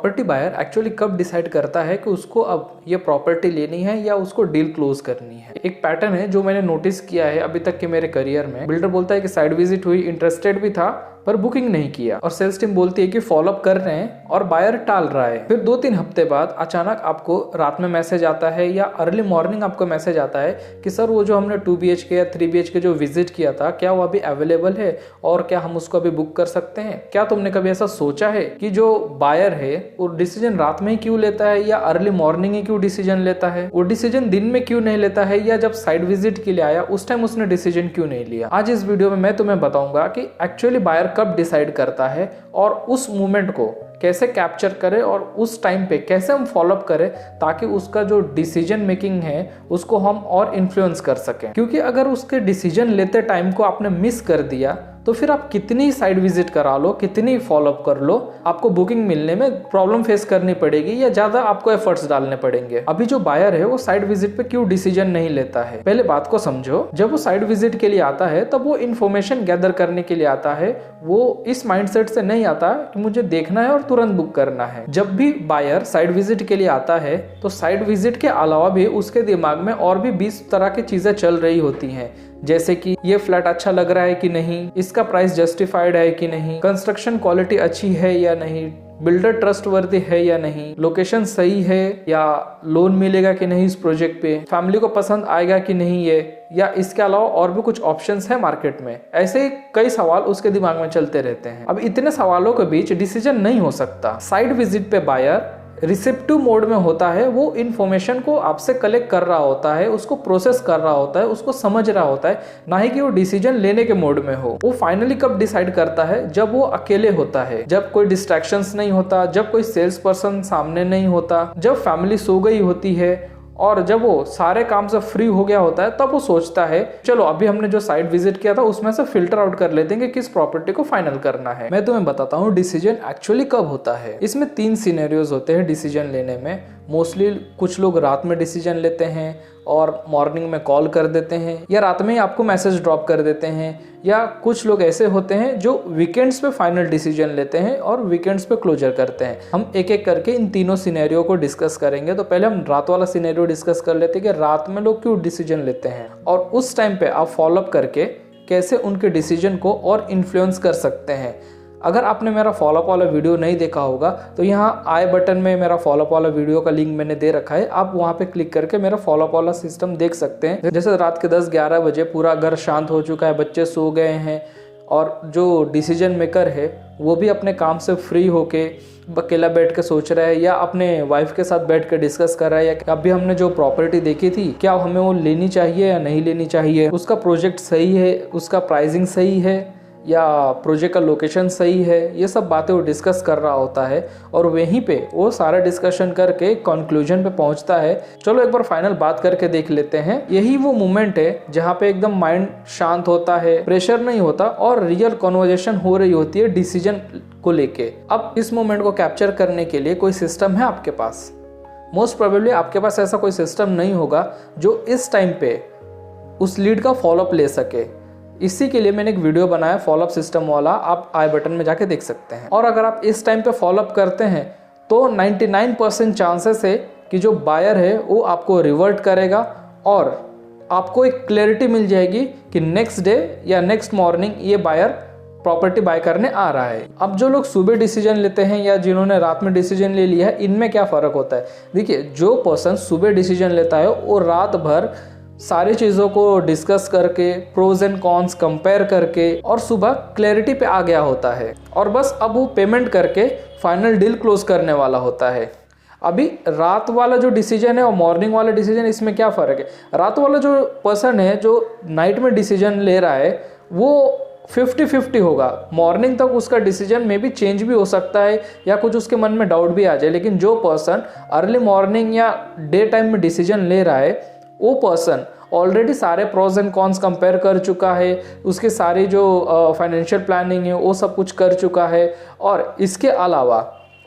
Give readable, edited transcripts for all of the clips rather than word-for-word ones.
Property buyer actually कब decide करता है कि उसको अब ये प्रॉपर्टी लेनी है या उसको डील क्लोज करनी है। एक पैटर्न है जो मैंने नोटिस किया है अभी तक के मेरे करियर में। बिल्डर बोलता है कि साइट विजिट हुई, इंटरेस्टेड भी था पर बुकिंग नहीं किया, और सेल्स टीम बोलती है कि फॉलोअप कर रहे हैं और बायर टाल रहा है। फिर 2-3 हफ्ते बाद अचानक आपको रात में मैसेज आता है या अर्ली मॉर्निंग आपको मैसेज आता है कि सर वो जो हमने 2 BHK या 3 BHK जो विजिट किया था, क्या वो अभी अवेलेबल है और क्या हम उसको अभी बुक कर सकते हैं। क्या तुमने कभी ऐसा सोचा है कि जो बायर है वो डिसीजन रात में ही क्यों लेता है या अर्ली मॉर्निंग ही क्यों डिसीजन लेता है? वो डिसीजन दिन में क्यों नहीं लेता है, या जब साइट विजिट के लिए आया उस टाइम उसने डिसीजन क्यों नहीं लिया? आज इस वीडियो में मैं तुम्हें बताऊंगा कि एक्चुअली बायर कब डिसाइड करता है और उस मोमेंट को कैसे कैप्चर करें और उस टाइम पे कैसे हम फॉलोअप करें ताकि उसका जो डिसीजन मेकिंग है उसको हम और इन्फ्लुएंस कर सकें। क्योंकि अगर उसके डिसीजन लेते टाइम को आपने मिस कर दिया तो फिर आप कितनी साइट विजिट करा लो, कितनी फॉलोअप कर लो, आपको बुकिंग मिलने में प्रॉब्लम फेस करनी पड़ेगी या ज्यादा आपको एफर्ट्स डालने पड़ेंगे। अभी जो बायर है वो साइट विजिट पे क्यों डिसीजन नहीं लेता है, पहले बात को समझो। जब वो साइट विजिट के लिए आता है तब वो इन्फॉर्मेशन गैदर करने के लिए आता है। वो इस माइंडसेट से नहीं आता कि मुझे देखना है और तुरंत बुक करना है। जब भी बायर साइट विजिट के लिए आता है तो साइट विजिट के अलावा भी उसके दिमाग में और भी 20 तरह की चीजें चल रही होती हैं, जैसे कि ये फ्लैट अच्छा लग रहा है कि नहीं, इसका प्राइस जस्टिफाइड है कि नहीं, कंस्ट्रक्शन क्वालिटी अच्छी है या नहीं, बिल्डर ट्रस्टवर्दी है या नहीं, लोकेशन सही है या लोन मिलेगा कि नहीं इस प्रोजेक्ट पे, फैमिली को पसंद आएगा कि नहीं ये, या इसके अलावा और भी कुछ ऑप्शंस है मार्केट में। ऐसे कई सवाल उसके दिमाग में चलते रहते हैं। अब इतने सवालों के बीच डिसीजन नहीं हो सकता। साइट विजिट पे बायर रिसेप्टिव मोड में होता है, वो इन्फॉर्मेशन को आपसे कलेक्ट कर रहा होता है, उसको प्रोसेस कर रहा होता है, उसको समझ रहा होता है, ना ही कि वो डिसीजन लेने के मोड में हो। वो फाइनली कब डिसाइड करता है? जब वो अकेले होता है, जब कोई डिस्ट्रैक्शंस नहीं होता, जब कोई सेल्स पर्सन सामने नहीं होता, जब फैमिली सो गई होती है और जब वो सारे काम से फ्री हो गया होता है, तब वो सोचता है चलो अभी हमने जो साइट विजिट किया था उसमें से फिल्टर आउट कर लेते हैं कि किस प्रॉपर्टी को फाइनल करना है। मैं तुम्हें बताता हूँ डिसीजन एक्चुअली कब होता है। इसमें 3 सिनेरियोज होते हैं डिसीजन लेने में। मोस्टली कुछ लोग रात में डिसीजन लेते हैं और मॉर्निंग में कॉल कर देते हैं, या रात में ही आपको मैसेज ड्रॉप कर देते हैं, या कुछ लोग ऐसे होते हैं जो वीकेंड्स पे फाइनल डिसीजन लेते हैं और वीकेंड्स पे क्लोजर करते हैं। हम एक एक करके इन तीनों सिनेरियो को डिस्कस करेंगे। तो पहले हम रात वाला सिनेरियो डिस्कस कर लेते हैं कि रात में लोग क्यों डिसीजन लेते हैं और उस टाइम पे आप फॉलोअप करके कैसे उनके डिसीजन को और इन्फ्लुएंस कर सकते हैं। अगर आपने मेरा फॉलोअप वाला वीडियो नहीं देखा होगा तो यहाँ आई बटन में मेरा फॉलोअप वाला वीडियो का लिंक मैंने दे रखा है, आप वहाँ पे क्लिक करके मेरा फॉलोअप वाला सिस्टम देख सकते हैं। जैसे रात के 10-11 बजे पूरा घर शांत हो चुका है, बच्चे सो गए हैं और जो डिसीजन मेकर है वो भी अपने काम से फ्री होके अकेला बैठ के सोच रहा है या अपने वाइफ के साथ बैठ के डिस्कस कर रहा है या अभी हमने जो प्रॉपर्टी देखी थी क्या हमें वो लेनी चाहिए या नहीं लेनी चाहिए, उसका प्रोजेक्ट सही है, उसका प्राइसिंग सही है या प्रोजेक्ट का लोकेशन सही है, ये सब बातें वो डिस्कस कर रहा होता है और वहीं पे वो सारा डिस्कशन करके कंक्लूजन पे पहुंचता है। चलो एक बार फाइनल बात करके देख लेते हैं। यही वो मोमेंट है जहाँ पे एकदम माइंड शांत होता है, प्रेशर नहीं होता और रियल कन्वर्सेशन हो रही होती है डिसीजन को लेके। अब इस मोमेंट को कैप्चर करने के लिए कोई सिस्टम है आपके पास? मोस्ट प्रोबेबली आपके पास ऐसा कोई सिस्टम नहीं होगा जो इस टाइम पे उस लीड का फॉलोअप ले सके। इसी के लिए मैंने एक वीडियो बनाया फॉलोअप सिस्टम वाला, आप आई बटन में जाके देख सकते हैं। और अगर आप इस टाइम पे फॉलोअप करते हैं तो 99% चांसेस है कि जो बायर है वो आपको रिवर्ट करेगा और आपको एक क्लैरिटी मिल जाएगी कि नेक्स्ट डे या नेक्स्ट मॉर्निंग ये बायर प्रॉपर्टी बाय करने आ रहा है। अब जो लोग सुबह डिसीजन लेते हैं या जिन्होंने रात में डिसीजन ले लिया है, इनमें क्या फ़र्क होता है? देखिए, जो पर्सन सुबह डिसीजन लेता है वो रात भर सारी चीज़ों को डिस्कस करके प्रोज एंड कॉन्स कंपेयर करके और सुबह क्लैरिटी पे आ गया होता है और बस अब वो पेमेंट करके फाइनल डील क्लोज करने वाला होता है। अभी रात वाला जो डिसीजन है और मॉर्निंग वाला डिसीजन, इसमें क्या फ़र्क है? रात वाला जो पर्सन है जो नाइट में डिसीजन ले रहा है वो 50-50 होगा। मॉर्निंग तक उसका डिसीजन में भी चेंज भी हो सकता है या कुछ उसके मन में डाउट भी आ जाए, लेकिन जो पर्सन अर्ली मॉर्निंग या डे टाइम में डिसीजन ले रहा है वो पर्सन ऑलरेडी सारे प्रोज एंड कॉन्स कंपेयर कर चुका है, उसके सारी जो फाइनेंशियल प्लानिंग है वो सब कुछ कर चुका है और इसके अलावा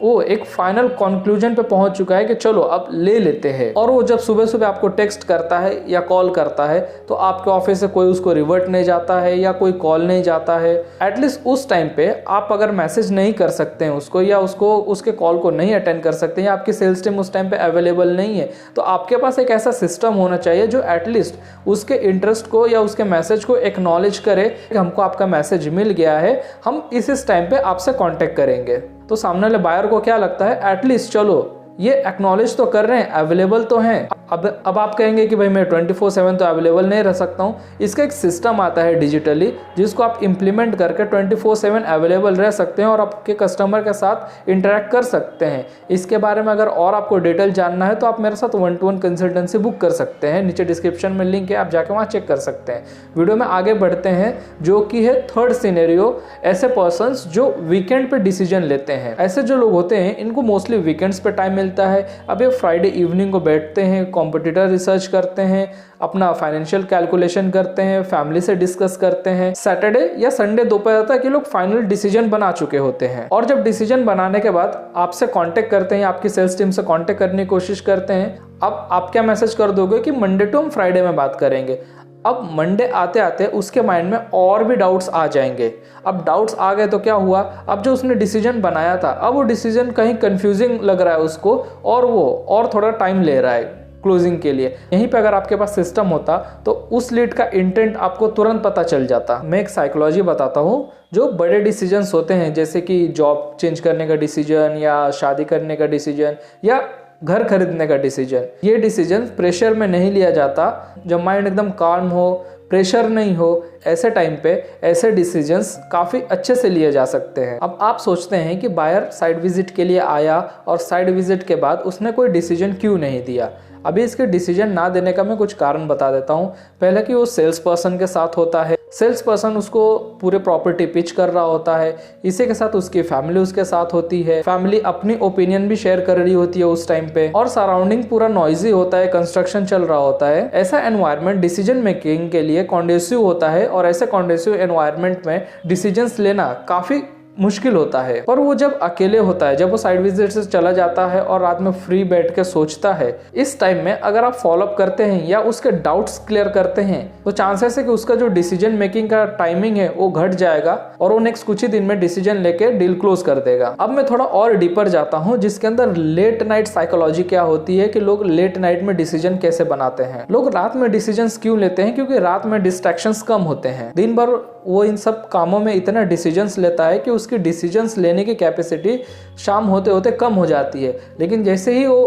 वो एक फाइनल कंक्लूजन पे पहुंच चुका है कि चलो अब ले लेते हैं। और वो जब सुबह सुबह आपको टेक्स्ट करता है या कॉल करता है तो आपके ऑफिस से कोई उसको रिवर्ट नहीं जाता है या कोई कॉल नहीं जाता है। एटलीस्ट उस टाइम पे आप अगर मैसेज नहीं कर सकते हैं उसको, या उसको उसके कॉल को नहीं अटेंड कर सकते हैं, या आपकी सेल्स टीम उस टाइम पे अवेलेबल नहीं है, तो आपके पास एक ऐसा सिस्टम होना चाहिए जो एटलीस्ट उसके इंटरेस्ट को या उसके मैसेज को एक्नॉलेज करे कि हमको आपका मैसेज मिल गया है, हम इस टाइम पे आपसे कांटेक्ट करेंगे। तो सामने वाले बायर को क्या लगता है, एटलीस्ट चलो ये एक्नॉलेज तो कर रहे हैं, अवेलेबल तो हैं। अब आप कहेंगे कि भाई मैं 24/7 तो अवेलेबल नहीं रह सकता हूँ। इसका एक सिस्टम आता है डिजिटली जिसको आप इम्प्लीमेंट करके 24/7 अवेलेबल रह सकते हैं और आपके कस्टमर के साथ इंटरेक्ट कर सकते हैं। इसके बारे में अगर और आपको डिटेल जानना है तो आप मेरे साथ 1-to-1 कंसल्टेंसी बुक कर सकते हैं। नीचे डिस्क्रिप्शन में लिंक है, आप जाके वहाँ चेक कर सकते हैं। वीडियो में आगे बढ़ते हैं जो कि है थर्ड सिनेरियो, ऐसे पर्सन्स जो वीकेंड पे डिसीजन लेते हैं। ऐसे जो लोग होते हैं इनको मोस्टली वीकेंड्स पे टाइम मिलता है। अब ये फ्राइडे इवनिंग को बैठते हैं, कॉम्पिटिटर रिसर्च करते हैं, अपना फाइनेंशियल कैलकुलेशन करते हैं, फैमिली से डिस्कस करते हैं। सैटरडे या संडे दोपहर तक ये लोग फाइनल डिसीजन बना चुके होते हैं और जब डिसीजन बनाने के बाद आपसे कांटेक्ट करते हैं, आपकी सेल्स टीम से कांटेक्ट करने की कोशिश करते हैं। अब आप क्या मैसेज कर दोगे कि मंडे टू हम फ्राइडे में बात करेंगे। अब मंडे आते आते उसके माइंड में और भी डाउट्स आ जाएंगे। अब डाउट्स आ गए तो क्या हुआ, अब जो उसने डिसीजन बनाया था अब वो डिसीजन कहीं कंफ्यूजिंग लग रहा है उसको और वो और थोड़ा टाइम ले रहा है क्लोजिंग के लिए। यहीं पे अगर आपके पास सिस्टम होता तो उस लीड का इंटेंट आपको तुरंत पता चल जाता। मैं एक साइकोलॉजी बताता हूँ। जो बड़े डिसीजंस होते हैं जैसे कि जॉब चेंज करने का डिसीजन या शादी करने का डिसीजन या घर खरीदने का डिसीजन, ये डिसीजन प्रेशर में नहीं लिया जाता। जब माइंड एकदम काम हो, प्रेशर नहीं हो, ऐसे टाइम पे ऐसे डिसीजंस काफ़ी अच्छे से लिए जा सकते हैं। अब आप सोचते हैं कि बायर साइट विजिट के लिए आया और साइट विजिट के बाद उसने कोई डिसीजन क्यों नहीं दिया। अभी इसके डिसीजन ना देने का मैं कुछ कारण बता देता हूँ। पहले कि वो सेल्स पर्सन के साथ होता है, सेल्स पर्सन उसको पूरे प्रॉपर्टी पिच कर रहा होता है, इसी के साथ उसकी फैमिली उसके साथ होती है, फैमिली अपनी ओपिनियन भी शेयर कर रही होती है उस टाइम पे, और सराउंडिंग पूरा नॉइजी होता है, कंस्ट्रक्शन चल रहा होता है। ऐसा एनवायरनमेंट डिसीजन मेकिंग के लिए कॉन्ड्यूसिव होता है और ऐसे कॉन्ड्यूसिव एनवायरनमेंट में डिसीजंस लेना काफ़ी मुश्किल होता है। पर वो जब अकेले होता है, जब वो साइड विजिट से चला जाता है और रात में फ्री बैठ के सोचता है, इस टाइम में अगर आप फॉलोअप करते हैं या उसके डाउट्स क्लियर करते हैं तो चांसेस है कि उसका जो डिसीजन मेकिंग का टाइमिंग है वो घट जाएगा और वो नेक्स्ट कुछ ही दिन में डिसीजन लेके डील क्लोज कर देगा। अब मैं थोड़ा और डीपर जाता हूँ जिसके अंदर लेट नाइट साइकोलॉजी क्या होती है कि लोग लेट नाइट में डिसीजन कैसे बनाते हैं। लोग रात में डिसीजन क्यों लेते हैं, क्योंकि रात में डिस्ट्रैक्शंस कम होते हैं। दिन भर वो इन सब कामों में इतना डिसीजंस लेता है कि उसकी डिसीजंस लेने की कैपेसिटी शाम होते होते कम हो जाती है। लेकिन जैसे ही वो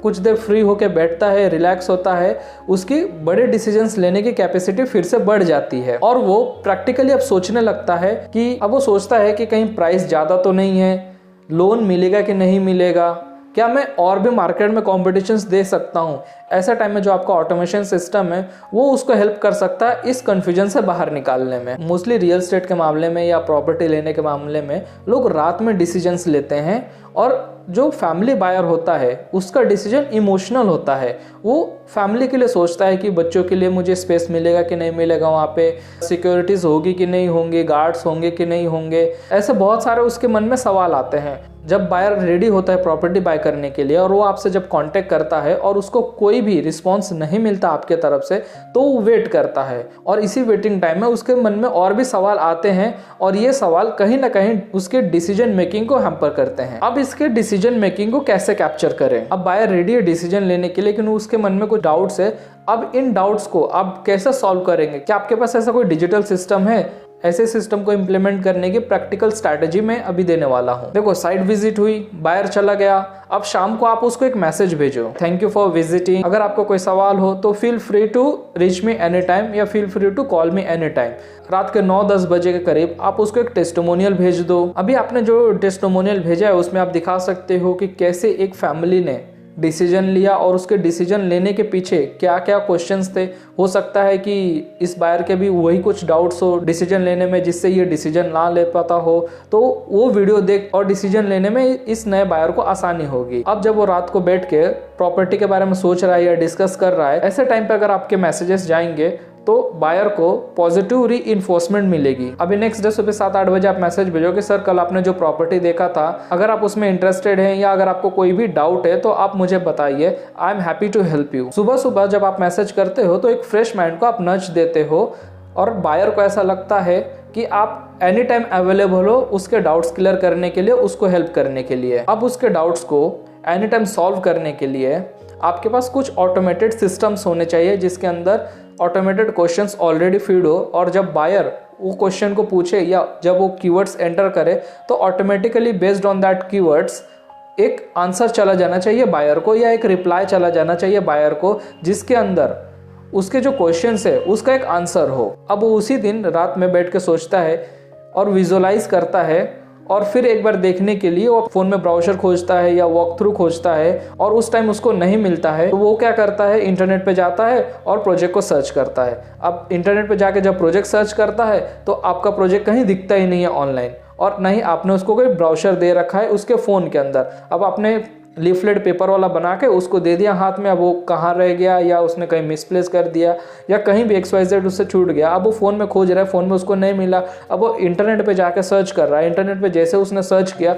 कुछ देर फ्री होकर बैठता है, रिलैक्स होता है, उसकी बड़े डिसीजंस लेने की कैपेसिटी फिर से बढ़ जाती है और वो प्रैक्टिकली अब सोचने लगता है कि अब वो सोचता है कि कहीं प्राइस ज़्यादा तो नहीं है, लोन मिलेगा कि नहीं मिलेगा, क्या मैं और भी मार्केट में कॉम्पिटिशन्स दे सकता हूँ। ऐसा टाइम में जो आपका ऑटोमेशन सिस्टम है वो उसको हेल्प कर सकता है इस कन्फ्यूजन से बाहर निकालने में। मोस्टली रियल एस्टेट के मामले में या प्रॉपर्टी लेने के मामले में लोग रात में डिसीजंस लेते हैं और जो फैमिली बायर होता है उसका डिसीजन इमोशनल होता है। वो फैमिली के लिए सोचता है कि बच्चों के लिए मुझे स्पेस मिलेगा कि नहीं मिलेगा, वहाँ पे सिक्योरिटीज़ होगी कि नहीं होंगी, गार्ड्स होंगे कि नहीं होंगे, ऐसे बहुत सारे उसके मन में सवाल आते हैं। जब बायर रेडी होता है प्रॉपर्टी बाय करने के लिए और वो आपसे जब कांटेक्ट करता है और उसको कोई भी रिस्पांस नहीं मिलता आपके तरफ से तो वो वेट करता है और इसी वेटिंग टाइम में उसके मन में और भी सवाल आते हैं और ये सवाल कहीं ना कहीं उसके डिसीजन मेकिंग को हैम्पर करते हैं। अब इसके डिसीजन मेकिंग को कैसे कैप्चर करें। अब बायर रेडी है डिसीजन लेने के लिए लेकिन उसके मन में कुछ डाउट्स है। अब इन डाउट्स को आप कैसे सॉल्व करेंगे? क्या आपके पास ऐसा कोई डिजिटल सिस्टम है? ऐसे सिस्टम को इम्प्लीमेंट करने की प्रैक्टिकल स्ट्रैटेजी मैं अभी देने वाला हूँ। देखो, साइट विजिट हुई, बायर चला गया, अब शाम को आप उसको एक मैसेज भेजो, थैंक यू फॉर विजिटिंग। अगर आपको कोई सवाल हो तो feel free to reach me any time या feel free to call me any time. रात के 9-10 बजे के करीब आप उसको एक टेस्टिमोनियल भेज दो। अभी आपने जो टेस्टिमोनियल भेजा है उसमें आप दिखा सकते हो कि कैसे एक फैमिली ने डिसीजन लिया और उसके डिसीजन लेने के पीछे क्या क्या क्वेश्चंस थे। हो सकता है कि इस बायर के भी वही कुछ डाउट्स हो डिसीजन लेने में जिससे ये डिसीजन ना ले पाता हो, तो वो वीडियो देख और डिसीजन लेने में इस नए बायर को आसानी होगी। अब जब वो रात को बैठ के प्रॉपर्टी के बारे में सोच रहा है या डिस्कस कर रहा है, ऐसे टाइम पे अगर आपके मैसेजेस जाएंगे तो बायर को पॉजिटिव री इन्फोर्समेंट मिलेगी। अभी नेक्स्ट डे सुबह 7-8 बजे आप मैसेज भेजो कि सर कल आपने जो प्रॉपर्टी देखा था, अगर आप उसमें इंटरेस्टेड हैं या अगर आपको कोई भी डाउट है तो आप मुझे बताइए, I am happy to help you. सुबह सुबह जब आप मैसेज करते हो तो एक फ्रेश माइंड को आप नच देते हो और बायर को ऐसा लगता है कि आप एनी टाइम अवेलेबल हो उसके डाउट्स क्लियर करने के लिए, उसको हेल्प करने के लिए। अब उसके डाउट्स को एनी टाइम सॉल्व करने के लिए आपके पास कुछ ऑटोमेटेड सिस्टम्स होने चाहिए जिसके अंदर ऑटोमेटेड क्वेश्चंस ऑलरेडी फीड हो, और जब बायर वो क्वेश्चन को पूछे या जब वो कीवर्ड्स एंटर करे तो automatically based on that keywords एक आंसर चला जाना चाहिए बायर को, या एक रिप्लाई चला जाना चाहिए बायर को जिसके अंदर उसके जो क्वेश्चंस है उसका एक आंसर हो। अब वो उसी दिन रात में बैठ के सोचता है और विजुअलाइज करता है, और फिर एक बार देखने के लिए वो फ़ोन में ब्राउज़र खोजता है या वॉक थ्रू खोजता है, और उस टाइम उसको नहीं मिलता है तो वो क्या करता है, इंटरनेट पे जाता है और प्रोजेक्ट को सर्च करता है। अब इंटरनेट पे जाके जब प्रोजेक्ट सर्च करता है तो आपका प्रोजेक्ट कहीं दिखता ही नहीं है ऑनलाइन, और नहीं आपने उसको कोई ब्राउज़र दे रखा है उसके फ़ोन के अंदर। अब आपने लीफलेट पेपर वाला बना के उसको दे दिया हाथ में, अब वो कहाँ रह गया या उसने कहीं मिसप्लेस कर दिया या कहीं भी XYZ उससे छूट गया। अब वो फ़ोन में खोज रहा है, फ़ोन में उसको नहीं मिला, अब वो इंटरनेट पे जाके सर्च कर रहा है। इंटरनेट पे जैसे उसने सर्च किया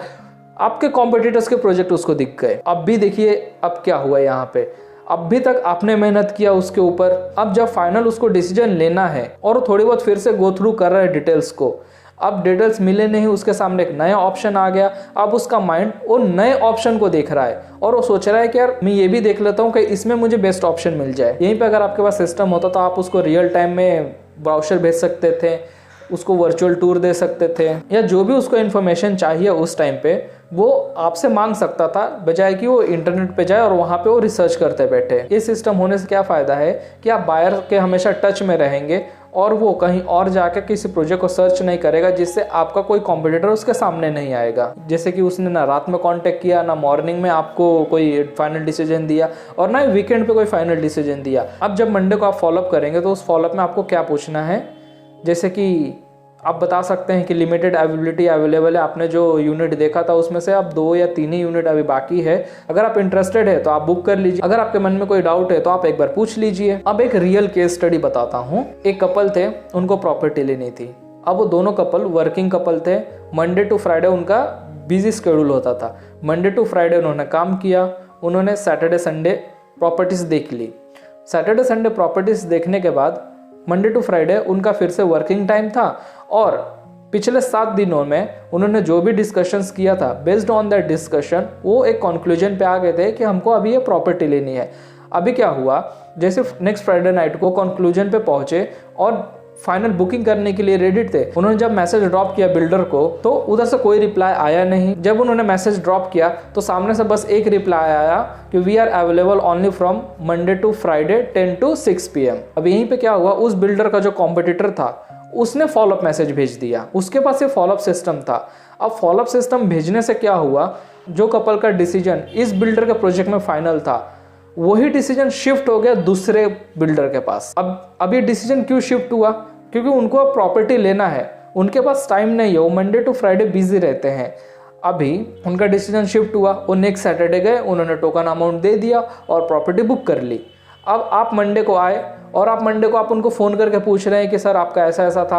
आपके कॉम्पिटिटर्स के प्रोजेक्ट उसको दिख गए। अब भी देखिए अब क्या हुआ यहाँ पे, अब भी तक आपने मेहनत किया उसके ऊपर, अब जब फाइनल उसको डिसीजन लेना है और थोड़ी बहुत फिर से गो थ्रू कर रहा है डिटेल्स को, अब डिटेल्स मिले नहीं, उसके सामने एक नया ऑप्शन आ गया। अब उसका माइंड वो नए ऑप्शन को देख रहा है और वो सोच रहा है कि यार मैं ये भी देख लेता हूँ कि इसमें मुझे बेस्ट ऑप्शन मिल जाए। यहीं पे अगर आपके पास सिस्टम होता तो आप उसको रियल टाइम में ब्राउज़र भेज सकते थे, उसको वर्चुअल टूर दे सकते थे, या जो भी उसको इन्फॉर्मेशन चाहिए उस टाइम पे वो आपसे मांग सकता था, बजाय कि वो इंटरनेट पे जाए और वहाँ पे वो रिसर्च करते बैठे। ये सिस्टम होने से क्या फ़ायदा है कि आप बायर के हमेशा टच में रहेंगे और वो कहीं और जाकर किसी प्रोजेक्ट को सर्च नहीं करेगा जिससे आपका कोई कॉम्पिटिटर उसके सामने नहीं आएगा। जैसे कि उसने ना रात में कांटेक्ट किया, ना मॉर्निंग में आपको कोई फाइनल डिसीजन दिया, और ना वीकेंड पे कोई फाइनल डिसीजन दिया। अब जब मंडे को आप फॉलोअप करेंगे तो उस फॉलोअप में आपको क्या पूछना है, जैसे कि आप बता सकते हैं कि लिमिटेड अवेलेबिलिटी अवेलेबल है, आपने जो यूनिट देखा था उसमें से अब 2 या 3 ही यूनिट अभी बाकी है, अगर आप इंटरेस्टेड है तो आप बुक कर लीजिए, अगर आपके मन में कोई डाउट है तो आप एक बार पूछ लीजिए। अब एक रियल केस स्टडी बताता हूँ। एक कपल थे, उनको प्रॉपर्टी लेनी थी। अब वो दोनों कपल वर्किंग कपल थे, मंडे टू फ्राइडे उनका बिजी शेड्यूल होता था। मंडे टू फ्राइडे उन्होंने काम किया, उन्होंने सैटरडे संडे प्रॉपर्टीज देख ली। सैटरडे संडे प्रॉपर्टीज देखने के बाद मंडे टू फ्राइडे उनका फिर से वर्किंग टाइम था, और पिछले 7 दिनों में उन्होंने जो भी डिस्कशंस किया था, बेस्ड ऑन दैट डिस्कशन वो एक कंक्लूजन पे आ गए थे कि हमको अभी ये प्रॉपर्टी लेनी है। अभी क्या हुआ, जैसे नेक्स्ट फ्राइडे नाइट को कंक्लूजन पे पहुंचे और फाइनल बुकिंग करने के लिए रेडी थे, उन्होंने जब मैसेज ड्रॉप किया बिल्डर को तो उधर से कोई रिप्लाई आया नहीं। जब उन्होंने मैसेज ड्रॉप किया तो सामने से बस एक रिप्लाई आया कि we are available only from Monday to Friday 10 to 6 PM। अब यहीं पे क्या हुआ, उस बिल्डर का जो कॉम्पिटिटर था उसने फॉलोअप मैसेज भेज दिया, उसके पास ये फॉलोअप सिस्टम था। अब फॉलोअप सिस्टम भेजने से क्या हुआ, जो कपल का डिसीजन इस बिल्डर के प्रोजेक्ट में फाइनल था वही डिसीजन शिफ्ट हो गया दूसरे बिल्डर के पास। अब ये डिसीजन क्यों शिफ्ट हुआ, क्योंकि उनको अब प्रॉपर्टी लेना है, उनके पास टाइम नहीं है, वो मंडे टू फ्राइडे बिजी रहते हैं। अभी उनका डिसीजन शिफ्ट हुआ, वो नेक्स्ट सैटरडे गए, उन्होंने टोकन अमाउंट दे दिया और प्रॉपर्टी बुक कर ली। अब आप मंडे को आए और आप मंडे को आप उनको फ़ोन करके पूछ रहे हैं कि सर आपका ऐसा ऐसा था,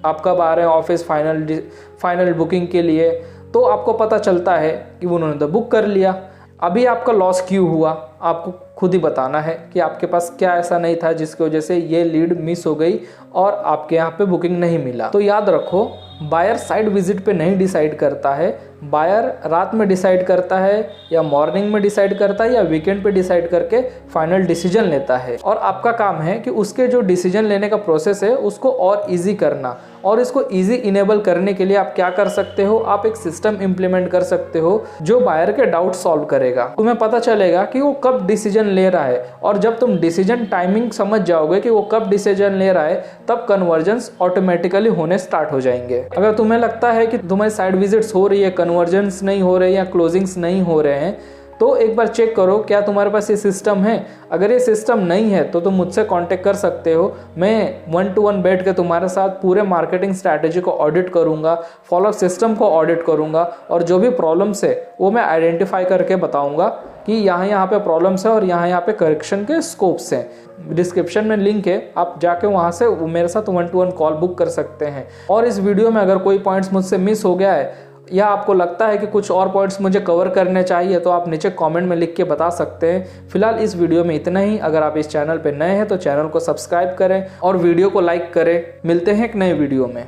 आप कब आ रहे हैं ऑफिस फाइनल बुकिंग के लिए, तो आपको पता चलता है कि उन्होंने तो बुक कर लिया। अभी आपका लॉस क्यों हुआ, आपको खुद ही बताना है कि आपके पास क्या ऐसा नहीं था जिसकी वजह से ये लीड मिस हो गई और आपके यहाँ पे बुकिंग नहीं मिला। तो याद रखो, बायर साइट विजिट पे नहीं डिसाइड करता है, बायर रात में डिसाइड करता है या मॉर्निंग में डिसाइड करता है या वीकेंड पे डिसाइड करके फाइनल डिसीजन लेता है। और आपका काम है कि उसके जो डिसीजन लेने का प्रोसेस है उसको और इजी करना। और इसको इजी इनेबल करने के लिए आप क्या कर सकते हो, आप एक सिस्टम इंप्लीमेंट कर सकते हो जो बायर के डाउट सॉल्व करेगा। तुम्हें पता चलेगा कि वो कब डिसीजन ले रहा है, और जब तुम डिसीजन टाइमिंग समझ जाओगे कि वो कब डिसीजन ले रहा है तब कन्वर्जेंस ऑटोमेटिकली होने स्टार्ट हो जाएंगे। अगर तुम्हें लगता है कि तुम्हारी साइट विजिट्स हो रही है, कन्वर्जेंस नहीं हो रहे या क्लोजिंग्स नहीं हो रहे हैं, तो एक बार चेक करो क्या तुम्हारे पास ये सिस्टम है। अगर ये सिस्टम नहीं है तो तुम मुझसे कांटेक्ट कर सकते हो, मैं 1-to-1 बैठ के तुम्हारे साथ पूरे मार्केटिंग स्ट्रैटेजी को ऑडिट करूंगा, फॉलोअप सिस्टम को ऑडिट करूंगा, और जो भी प्रॉब्लम्स है वो मैं आइडेंटिफाई करके बताऊंगा कि यहाँ पे प्रॉब्लम्स है और यहाँ पे करेक्शन के स्कोप्स हैं। डिस्क्रिप्शन में लिंक है, आप जाके वहाँ से मेरे साथ 1-to-1 कॉल बुक कर सकते हैं। और इस वीडियो में अगर कोई पॉइंट्स मुझसे मिस हो गया है या आपको लगता है कि कुछ और पॉइंट्स मुझे कवर करने चाहिए तो आप नीचे कमेंट में लिख के बता सकते हैं। फिलहाल इस वीडियो में इतना ही। अगर आप इस चैनल पर नए हैं तो चैनल को सब्सक्राइब करें और वीडियो को लाइक करें। मिलते हैं एक नए वीडियो में।